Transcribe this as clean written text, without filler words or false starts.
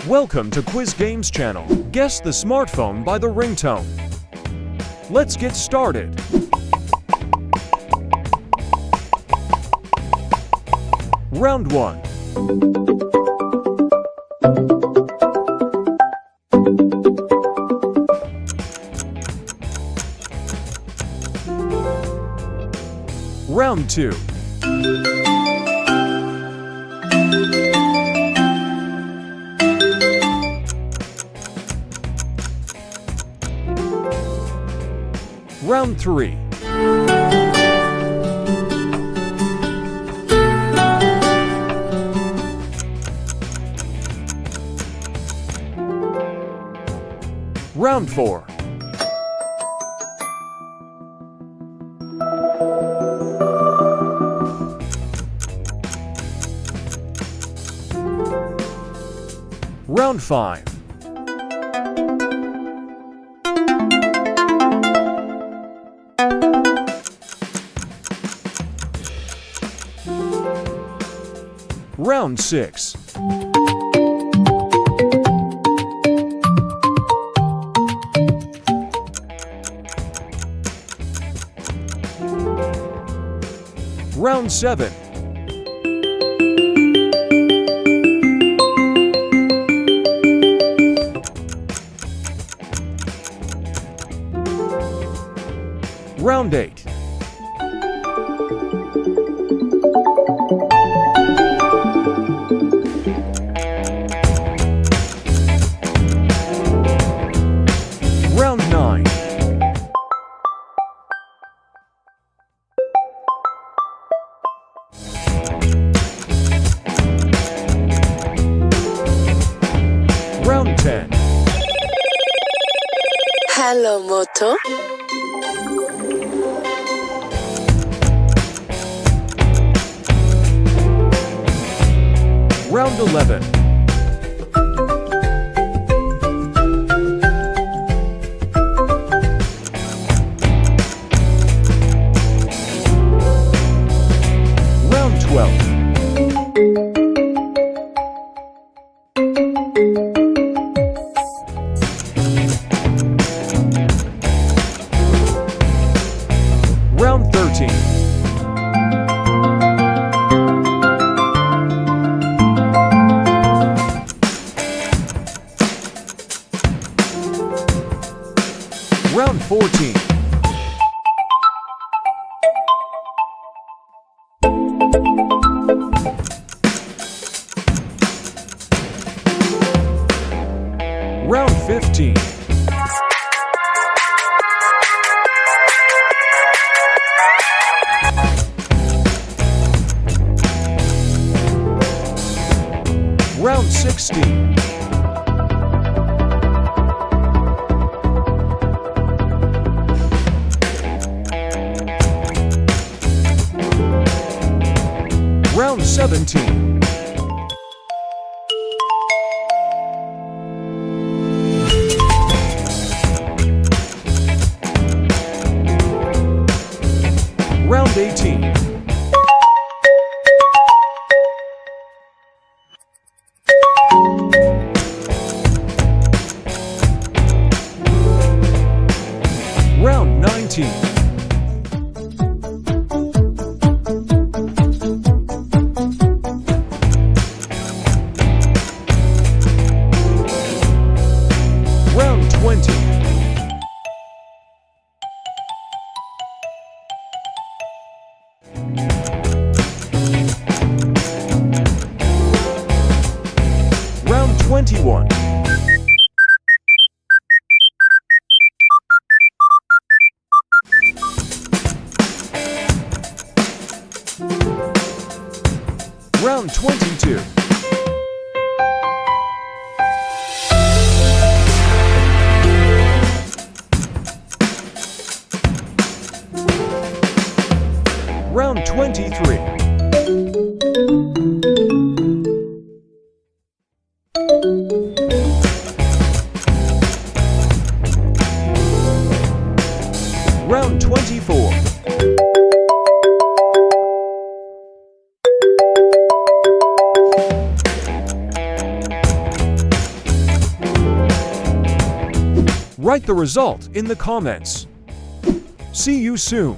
Welcome to Quiz Games channel. Guess the smartphone by the ringtone. Let's get started. Round 1. Round 2. Round 3. Round 4. Round 5. Round 6. Round 7. Round 8. Round 9. Round 10. Hello, Moto. Round 11. Round 12. Round 13. Round 14. Round 15. Round 16. Round 17. Round 18. Round 19. Round 20. Round 21. Round 22. Round 23. Round 24. Write the result in the comments. See you soon.